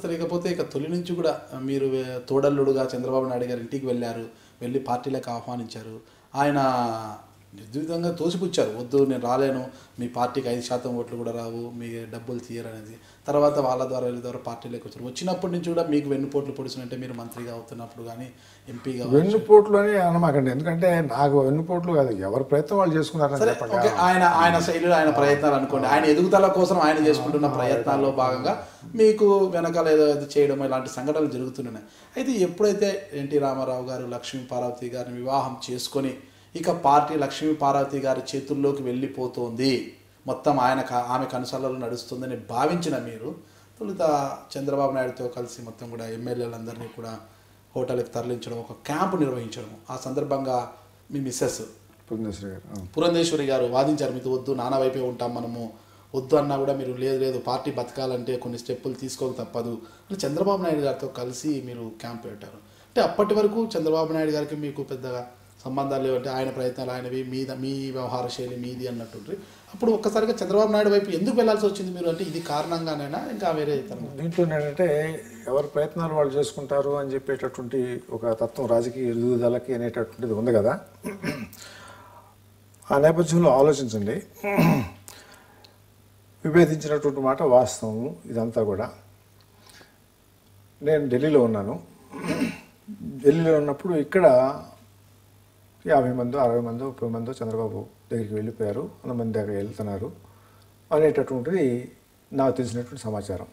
వ్యవస్థ లేకపోతే ఇక తొలి నుంచి కూడా మీరు తోడల్లుడుగా చంద్రబాబు నాయుడు గారి ఇంటికి వెళ్ళారు, వెళ్ళి పార్టీలకు ఆహ్వానించారు. ఆయన నిర్ద్విధంగా తోసిపుచ్చారు, వద్దు నేను రాలేను, మీ పార్టీకి 5% ఓట్లు కూడా రావు, మీ డబ్బులు తీయరు అనేది. తర్వాత వాళ్ళ ద్వారా వీళ్ళ ద్వారా పార్టీలోకి వచ్చారు. వచ్చినప్పటి నుంచి కూడా మీకు వెన్నుపోట్లు పొడిచినట్టే మీరు మంత్రిగా అవుతున్నప్పుడు కానీ ఎంపీగా వెన్నుపోట్లు అని అనమాకండి, ఎందుకంటే నాకు వెన్నుపోట్లు కాదు, ఎవరి ప్రయత్నం వాళ్ళు చేసుకున్నారని చెప్పండి. ఓకే, ఆయన శైలిలో ఆయన ప్రయత్నాలు అనుకోండి, ఆయన ఎదుగుదల కోసం ఆయన చేసుకుంటున్న ప్రయత్నాల్లో భాగంగా మీకు వెనకాల ఏదో చేయడం ఇలాంటి సంఘటనలు జరుగుతున్నాయి. అయితే ఎప్పుడైతే ఎన్టీ రామారావు గారు లక్ష్మీ పార్వతి గారిని వివాహం చేసుకొని ఇక పార్టీ లక్ష్మీ పార్వతి గారి చేతుల్లోకి వెళ్ళిపోతుంది, మొత్తం ఆమె కనుసలలో నడుస్తుందని భావించిన మీరు తొలుత చంద్రబాబు నాయుడుతో కలిసి మొత్తం కూడా ఎమ్మెల్యేలందరినీ కూడా హోటల్కి తరలించడం, ఒక క్యాంపు నిర్వహించడం. ఆ సందర్భంగా మీ మిస్సెస్ పురంధేశ్వరి గారు వాదించారు, మీతో వద్దు, నాన్న వైపే ఉంటాం మనము, వద్దు అన్నా కూడా మీరు లేదు లేదు పార్టీ బతకాలంటే కొన్ని స్టెప్పులు తీసుకోక తప్పదు అని చంద్రబాబు నాయుడు గారితో కలిసి మీరు క్యాంప్ పెట్టారు. అంటే అప్పటి వరకు చంద్రబాబు నాయుడు గారికి మీకు పెద్దగా సంబంధాలు లేవంటే ఆయన ప్రయత్నాలు ఆయనవి, మీ వ్యవహార శైలి మీది అన్నట్టు. అప్పుడు ఒక్కసారిగా చంద్రబాబు నాయుడు వైపు ఎందుకు వెళ్లాల్సి వచ్చింది మీరు? అంటే ఇది కారణంగానైనా ఇంకా వేరే దీంట్లో ఏంటంటే ఎవరి ప్రయత్నాలు వాళ్ళు చేసుకుంటారు అని చెప్పేటటువంటి ఒక తత్వం రాజకీయ ఎదుగుదలకి అనేటటువంటిది ఉంది కదా. ఆ నేపథ్యంలో ఆలోచించండి. విభేదించినటువంటి మాట వాస్తవం. ఇదంతా కూడా నేను ఢిల్లీలో ఉన్నాను. ఢిల్లీలో ఉన్నప్పుడు ఇక్కడ 50 మందో 60 మందో 30 మందో చంద్రబాబు దగ్గరికి వెళ్ళిపోయారు, 100 మంది దగ్గర వెళ్తున్నారు అనేటటువంటిది నాకు తెలిసినటువంటి సమాచారం.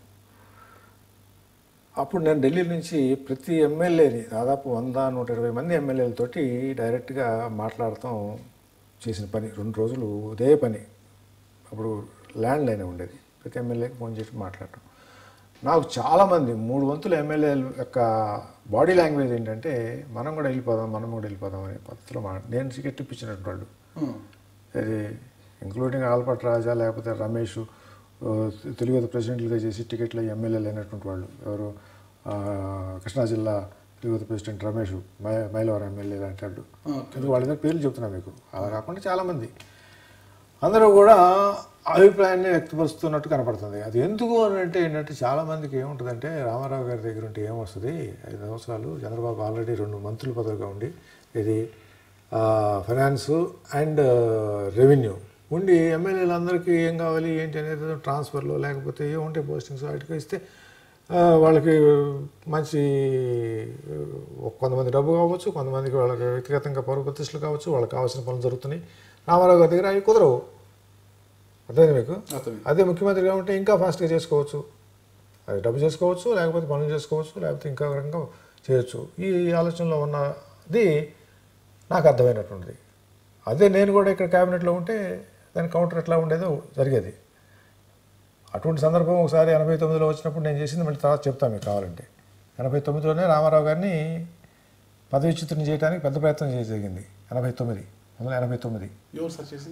అప్పుడు నేను ఢిల్లీ నుంచి ప్రతి ఎమ్మెల్యేని దాదాపు 100-120 మంది ఎమ్మెల్యేలతోటి డైరెక్ట్గా మాట్లాడటం చేసిన పని. 2 రోజులు ఇదే పని. అప్పుడు ల్యాండ్ లైన్ ఉండేది, ప్రతి ఎమ్మెల్యేకి ఫోన్ చేసి మాట్లాడటం. నాకు చాలామంది 3 వంతుల ఎమ్మెల్యేల యొక్క బాడీ లాంగ్వేజ్ ఏంటంటే మనం కూడా వెళ్ళిపోదాం అనే పద్ధతిలో నేను టికెట్ ఇప్పించినటువంటి వాళ్ళు, అది ఇంక్లూడింగ్ ఆల్పట్ రాజా, లేకపోతే రమేష్, తెలుగు ప్రెసిడెంట్లుగా చేసి టికెట్లు ఎమ్మెల్యేలు అయినటువంటి వాళ్ళు ఎవరు, కృష్ణా జిల్లా తెలుగు ప్రెసిడెంట్ రమేష్, మైలవరం ఎమ్మెల్యే లాంటి వాళ్ళు. వాళ్ళ పేర్లు చెప్తున్నా మీకు. అలా కాకుండా చాలామంది అందరూ కూడా అభిప్రాయాన్ని వ్యక్తపరుస్తున్నట్టు కనపడుతుంది. అది ఎందుకు అని అంటే ఏంటంటే చాలామందికి ఏముంటుందంటే రామారావు గారి దగ్గర ఉంటే ఏమొస్తుంది, 5 సంవత్సరాలు చంద్రబాబు ఆల్రెడీ 2 మంత్రుల పదవిగా ఉండి, ఇది ఫైనాన్స్ అండ్ రెవెన్యూ ఉండి ఎమ్మెల్యేలందరికీ ఏం కావాలి ఏంటి అనేది ట్రాన్స్ఫర్లో లేకపోతే ఏముంటాయి పోస్టింగ్స్ వాటికి ఇస్తే వాళ్ళకి మంచి కొంతమంది డబ్బు కావచ్చు, కొంతమందికి వాళ్ళకి వ్యక్తిగతంగా పరువు ప్రతిష్టలు కావచ్చు, వాళ్ళకి కావాల్సిన పనులు జరుగుతున్నాయి. రామారావు గారి దగ్గర అవి కుదరవు. అర్థమైంది మీకు? అదే ముఖ్యమంత్రిగా ఉంటే ఇంకా ఫాస్ట్గా చేసుకోవచ్చు, అది డబ్బు చేసుకోవచ్చు, లేకపోతే పనులు చేసుకోవచ్చు, లేకపోతే ఇంకా రకంగా చేయొచ్చు. ఈ ఆలోచనలో ఉన్నది నాకు అర్థమైనటువంటిది. అదే నేను కూడా ఇక్కడ క్యాబినెట్లో ఉంటే దాని కౌంటర్ ఎట్లా ఉండేదో జరిగేది. అటువంటి సందర్భం ఒకసారి 89లో వచ్చినప్పుడు నేను చేసింది మళ్ళీ తర్వాత చెప్తాను మీకు కావాలంటే. 89లోనే రామారావు గారిని పదవీచ్యుతుని చేయడానికి పెద్ద ప్రయత్నం జరిగింది. 1989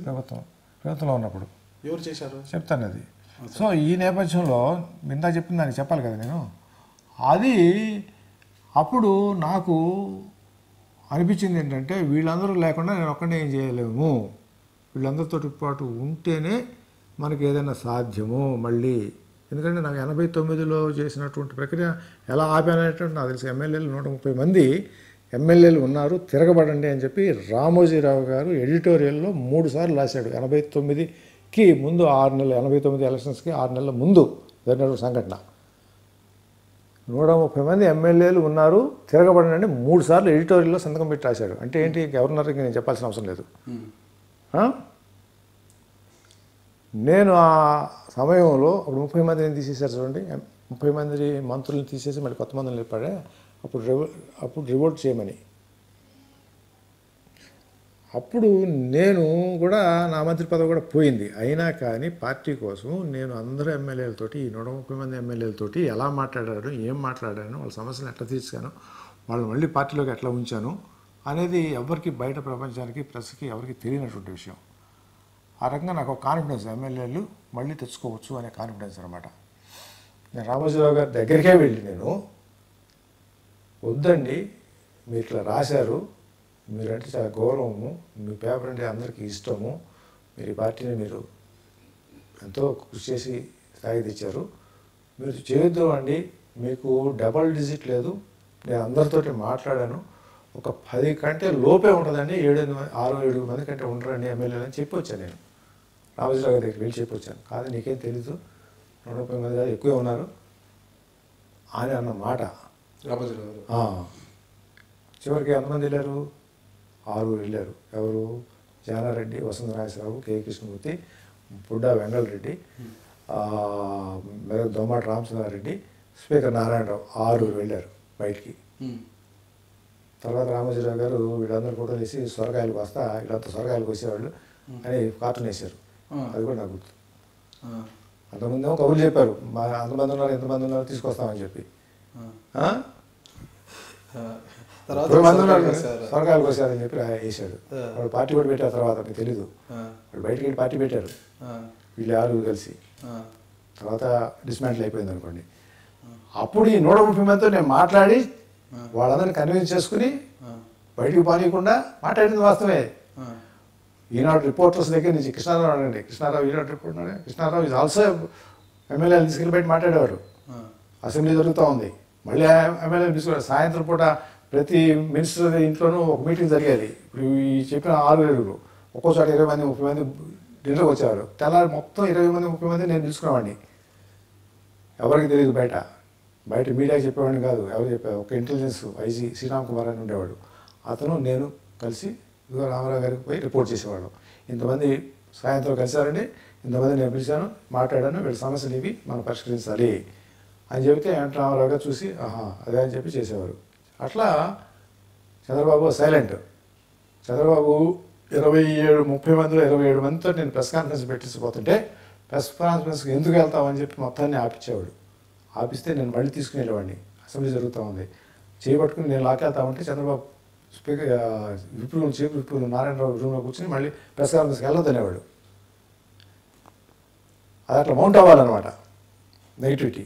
ప్రభుత్వంలో ఉన్నప్పుడు ఎవరు చేశారు చెప్తాను అది. సో ఈ నేపథ్యంలో ఇందా చెప్పిన దానికి చెప్పాలి కదా నేను. అది అప్పుడు నాకు అనిపించింది ఏంటంటే వీళ్ళందరూ లేకుండా నేను ఒక్కడే ఏం చేయలేము, వీళ్ళందరితో పాటు ఉంటేనే మనకి ఏదైనా సాధ్యము మళ్ళీ. ఎందుకంటే నాకు 89లో చేసినటువంటి ప్రక్రియ ఎలా ఆపాననేటువంటి నాకు తెలిసి ఎమ్మెల్యేలు 130 మంది ఎమ్మెల్యేలు ఉన్నారు, తిరగబడండి అని చెప్పి రామోజీరావు గారు ఎడిటోరియల్లో 3 సార్లు రాశాడు. 89కి ముందు 6 నెలలు, 89 ఎలక్షన్స్కి 6 నెలల ముందు జరిగిన సంఘటన. 130 మంది ఎమ్మెల్యేలు ఉన్నారు, తిరగబడండి 3 సార్లు ఎడిటోరియల్లో సంతకం పెట్టి రాశాడు. అంటే ఏంటి, గవర్నర్కి నేను చెప్పాల్సిన అవసరం లేదు. నేను ఆ సమయంలో అప్పుడు 30 మందిని తీసేశారు చూడండి, 30 మంది మంత్రులను తీసేసి మళ్ళీ కొత్త మందిని లేపాడే. అప్పుడు రివోల్ట్ చేయమని. అప్పుడు నేను కూడా నా మంత్రి పదవి కూడా పోయింది. అయినా కానీ పార్టీ కోసం నేను అందరూ ఎమ్మెల్యేలతోటి, ఈ 130 మంది ఎమ్మెల్యేలతోటి ఎలా మాట్లాడాను, ఏం మాట్లాడాను, వాళ్ళ సమస్యలు ఎట్లా తీర్చాను, వాళ్ళని మళ్ళీ పార్టీలోకి ఎట్లా ఉంచాను అనేది ఎవరికి, బయట ప్రపంచానికి, ప్రెస్కి ఎవరికి తెలియనటువంటి విషయం. ఆ రకంగా నాకు ఒక కాన్ఫిడెన్స్, ఎమ్మెల్యేలు మళ్ళీ తెచ్చుకోవచ్చు అనే కాన్ఫిడెన్స్ అనమాట. నేను రామోజీరావు గారి దగ్గరికే వెళ్ళి నేను, వద్దండి మీరు ఇట్లా రాశారు, మీరంటే చాలా గౌరవము, మీ పేపర్ అంటే అందరికీ ఇష్టము, మీరు ఈ పార్టీని మీరు ఎంతో కృషి చేసి స్థాయి తెచ్చారు, మీరు చేయొద్దు అండి, మీకు డబల్ డిజిట్ లేదు, నేను అందరితోటి మాట్లాడాను, ఒక 10 కంటే లోపే ఉంటుందండి, 6-7 మంది కంటే ఉండరండి ఎమ్మెల్యేలు అని చెప్పి వచ్చాను. నేను రామోజీరావు గారి దగ్గరికి వెళ్ళి చెప్పి వచ్చాను. కాదు నీకేం తెలీదు, 130 మంది కాదు ఎక్కువే ఉన్నారు అని అన్న మాట. చివరికి ఎంతమంది వెళ్ళారు? 6 వెళ్ళారు. ఎవరు? జానారెడ్డి, వసంతరాజరావు, కె కృష్ణమూర్తి, పుడ్డా వెంగళరెడ్డి, దొమ్మాటి రామచంద్రారెడ్డి, స్పీకర్ నారాయణరావు, 6 వెళ్ళారు బయటికి. తర్వాత రామోజీరావు గారు వీళ్ళందరూ కూడా వేసి సొరకాయలు కోస్తా, వీళ్ళంతా సొరకాయలు కోసేవాళ్ళు అని కార్టూన్ వేశారు. అది కూడా నాకు గుర్తు. అంతకుముందేమో కబుర్లు చెప్పారు, మా ఎంతమంది ఉన్నారు తీసుకొస్తామని చెప్పి. సొరకాయలు కోసారని చెప్పి వేసాడు. వాడు పార్టీ కూడా పెట్టారు తర్వాత, మీకు తెలీదు. వాళ్ళు బయటకి వెళ్ళి పార్టీ పెట్టారు వీళ్ళు 6 కలిసి. తర్వాత డిస్మాంటిల్ అయిపోయింది అనుకోండి. అప్పుడు ఈ 130 మందితో నేను మాట్లాడి వాళ్ళందరినీ కన్విన్స్ చేసుకుని బయటికి పానీయకుండా మాట్లాడింది వాస్తవే. ఈనాడు రిపోర్టర్స్ దగ్గర నుంచి కృష్ణారావు అనండి, కృష్ణారావు ఈనాడు రిపోర్టర్, కృష్ణారావు ఈజ్ ఆల్సో ఎమ్మెల్యేలు తీసుకెళ్ళి బయట మాట్లాడేవాడు. అసెంబ్లీ జరుగుతూ ఉంది, మళ్ళీ ఎమ్మెల్యేలు తీసుకున్నాడు. సాయంత్రం పూట ప్రతి మినిస్టర్ ఇంట్లోనూ ఒక మీటింగ్ జరిగేది. ఇప్పుడు ఈ చెప్పిన 6 ఒక్కోసారి 20 మంది 30 మంది డిన్నర్కి వచ్చేవారు. తెల్లారి మొత్తం 20 మంది 30 మంది నేను తీసుకునేవాడిని. ఎవరికి తెలియదు, బయట మీడియాకి చెప్పేవాడిని కాదు. ఎవరు చెప్పారు? ఒక ఇంటెలిజెన్స్ ఐజీ శ్రీరామ్ కుమార్ అని ఉండేవాడు. అతను నేను కలిసి ఇదిగో రామారావు గారికి పోయి రిపోర్ట్ చేసేవాడు. ఇంతమంది సాయంత్రం కలిశారండి, ఇంతమంది నేను పిలిచాను, మాట్లాడాను, వీళ్ళ సమస్యలు ఇవి మనం పరిష్కరించాలి అని చెబితే రామారావు గారు చూసి అదే అని చెప్పి చేసేవారు. అట్లా చంద్రబాబు సైలెంట్. చంద్రబాబు 27-30 మందిలో 27 మందితో నేను ప్రెస్ కాన్ఫరెన్స్ పెట్టించిపోతుంటే ప్రెస్ కాన్ఫరెన్స్కి ఎందుకు వెళ్తామని చెప్పి మొత్తాన్ని ఆపించేవాడు. ఆపిస్తే నేను మళ్ళీ తీసుకుని వెళ్ళేవాడిని. అసెంబ్లీ జరుగుతూ ఉంది, చేయబట్టుకుని నేను లాకెళ్తామంటే చంద్రబాబు స్పీకర్ విప్పు నారాయణరావు రూమ్లో కూర్చొని మళ్ళీ ప్రెస్ కాన్ఫరెన్స్కి వెళ్ళొద్దనేవాడు. అది అట్లా మౌంట్ అవ్వాలన్నమాట నెగిటివిటీ.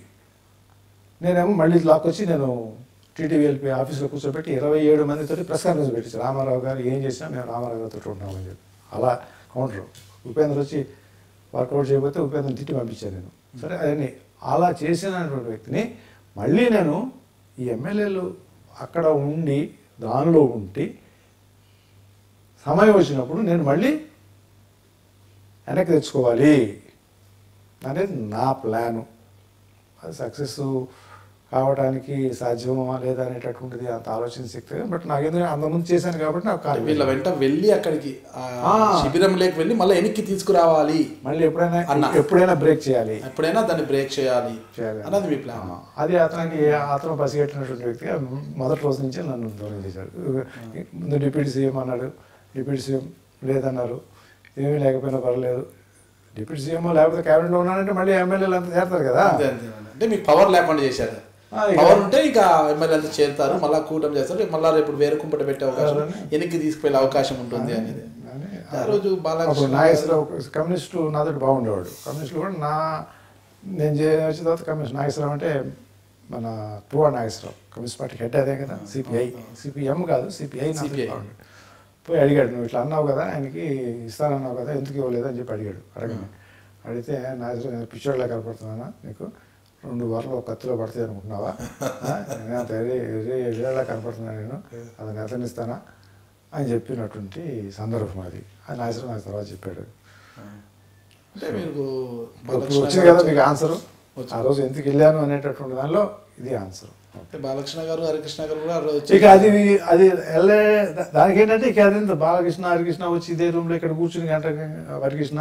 నేనేమో మళ్ళీ లాక్కొచ్చి నేను టీటీవీఎల్పీ ఆఫీస్లో కూర్చోబెట్టి 27 మందితో ప్రెస్ కాన్ఫరెన్స్ పెట్టించాను. రామారావు గారు ఏం చేసినా మేము రామారావు గారితో ఉంటామని చెప్పి అలా కౌంటర్. ఉపేంద్ర వచ్చి వర్కౌట్ చేయకపోతే ఉపేంద్రని తిట్టి పంపించాను నేను. సరే అవన్నీ అలా చేసినటువంటి వ్యక్తిని మళ్ళీ నేను ఈ ఎమ్మెల్యేలు అక్కడ ఉండి దానిలో ఉండి సమయం వచ్చినప్పుడు నేను మళ్ళీ వెనక్కి తెచ్చుకోవాలి అనేది నా ప్లాను. అది సక్సెస్ కావడానికి సాధ్యమా లేదా అనేటటువంటిది అంత ఆలోచన శక్తి. బట్ నాకేందుకు అంతకుముందు చేశాను కాబట్టి నాకు వీళ్ళ వెంట వెళ్ళి అక్కడికి శిబిరంలోకి వెళ్ళి మళ్ళీ వెనక్కి తీసుకురావాలి, మళ్ళీ ఎప్పుడైనా బ్రేక్ చేయాలి, ఎప్పుడైనా దాన్ని బ్రేక్ చేయాలి అన్నది మీ ప్లాన్. అది అతను పసిగట్టినటువంటి వ్యక్తిగా మొదటి రోజు నుంచే నన్ను దూరం చేశాడు. ముందు డిప్యూటీ సీఎం అన్నాడు, డిప్యూటీ సీఎం లేదన్నారు, ఏమీ లేకపోయినా పర్లేదు. డిప్యూటీ సీఎం లేకపోతే క్యాబినెట్లో ఉన్నానంటే మళ్ళీ ఎమ్మెల్యేలు అంతా చేరతారు కదా. అంటే మీకు పవర్ లేకుండా చేశారు. పవర్ ఉంటే ఇక ఎమ్మెల్యే అంతా చేరుతారు, మళ్ళీ కూటమి చేస్తారు, మళ్ళీ రేపు వేరే కుంపట పెట్టే అవకాశం, వెనక్కి తీసుకువెళ్ళే అవకాశం ఉంటుంది అనేది. ఆ రోజు నాగేశ్వరరావు కమ్యూనిస్టులు నాతో బాగుండేవాడు. కమ్యూనిస్టులు కూడా నేను వచ్చిన తర్వాత కమ్యూనిస్ట్ నాగేశ్వరరావు అంటే మన పువ్వా నాగేశ్వరరావు కమ్యూనిస్ట్ పార్టీ హెడ్ అదే కదా, సిపిఎం కాదు సిపిఐ. పోయి అడిగాడు, నువ్వు ఇట్లా అన్నావు కదా ఆయనకి ఇస్తానన్నావు కదా ఎందుకు ఇవ్వలేదు అని చెప్పి అడిగాడు. అడిగితే నాగేశ్వరరావు నేను పిచ్చోడ్లా కనపడుతున్నానా, నీకు 2 వారాలు ఒక కత్తిలో పడతాయి అనుకుంటున్నావా, నేను అంత ఎదురేలా కనపడుతున్నాను, నేను అది నెతనిస్తానా అని చెప్పినటువంటి సందర్భం అది. నాగేశ్వరరావు నాకు తర్వాత చెప్పాడు. అంటే మీకు వచ్చింది కదా మీకు ఆన్సరు, ఆ రోజు ఎందుకు వెళ్ళాను అనేటటువంటి దానిలో ఇది ఆన్సర్. బాలకృష్ణ గారు హరికృష్ణ గారు కూడా ఇక అది వెళ్ళే దానికి ఏంటంటే ఇక అది బాలకృష్ణ హరికృష్ణ వచ్చి ఇదే రూమ్లో ఇక్కడ కూర్చుని గంట హరికృష్ణ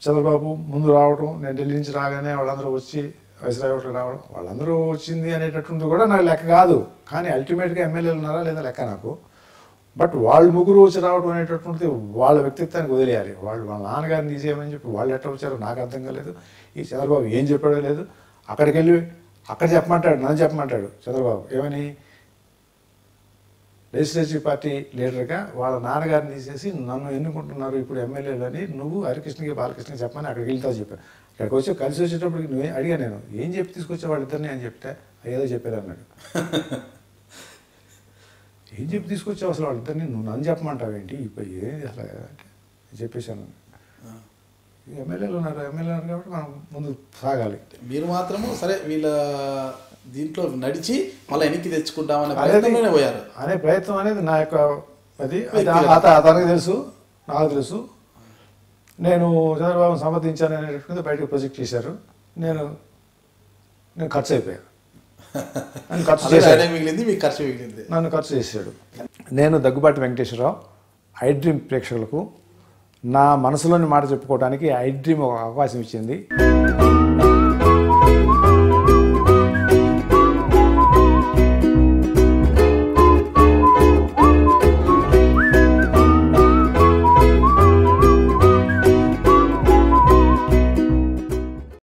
చంద్రబాబు ముందు రావడం, నేను ఢిల్లీ నుంచి రాగానే వాళ్ళందరూ వచ్చి వైస్రాయ్ రావడం, వాళ్ళందరూ వచ్చింది అనేటటువంటి కూడా నాకు లెక్క కాదు. కానీ అల్టిమేట్గా ఎమ్మెల్యేలు ఉన్నారా లేదా లెక్క నాకు. బట్ వాళ్ళు ముగ్గురు వచ్చి రావడం అనేటటువంటిది వాళ్ళ వ్యక్తిత్వానికి వదిలేయాలి. వాళ్ళ నాన్నగారిని తీసేయమని చెప్పి వాళ్ళు ఎట్లా వచ్చారో నాకు అర్థం కాలేదు. ఈ చంద్రబాబు ఏం చెప్పాడో లేదు. అక్కడికి వెళ్ళి అక్కడ చెప్పమంటాడు, నన్ను చెప్పమంటాడు చంద్రబాబు ఏమని, లెజిస్లేటివ్ పార్టీ లీడర్గా వాళ్ళ నాన్నగారిని తీసేసి నన్ను ఎన్నుకుంటున్నారు ఇప్పుడు ఎమ్మెల్యేలు అని నువ్వు హరికృష్ణకి బాలకృష్ణకి చెప్పమని అక్కడికి వెళ్తావు చెప్పాను. ఇక్కడికి వచ్చి కలిసి వచ్చేటప్పటికి నువ్వు అడిగా నేను ఏం చెప్పి తీసుకొచ్చే వాళ్ళిద్దరిని అని చెప్తే ఏదో చెప్పారు అన్నాడు. ఏం చెప్పి తీసుకొచ్చావు అసలు వాళ్ళిద్దరిని, నువ్వు నన్ను చెప్పమంటావు ఏంటి ఇప్పుడు ఏది అసలు అంటే చెప్పేశాను. ఎమ్మెల్యేలు ఉన్నారు కాబట్టి మనం ముందు సాగాలి. మీరు మాత్రము సరే వీళ్ళ దీంట్లో నడిచి మళ్ళీ వెనక్కి తెచ్చుకుంటామనే ప్రయత్నంలోనే పోయారు. అనే ప్రయత్నం అనేది నా యొక్క అది అతనికి తెలుసు, నాకు తెలుసు. నేను చంద్రబాబును సమర్థించాను అనేటువంటిది బయటకు ప్రొజెక్ట్ చేశారు. నేను ఖర్చు అయిపోయాను. నన్ను ఖర్చు చేశాడు, మిగిలింది మీకు ఖర్చు మిగిలింది, నన్ను ఖర్చు చేశాడు. నేను దగ్గుబాటి వెంకటేశ్వరరావు ఐ డ్రీమ్ ప్రేక్షకులకు నా మనసులోని మాట చెప్పుకోవడానికి ఐ డ్రీమ్ ఒక అవకాశం ఇచ్చింది.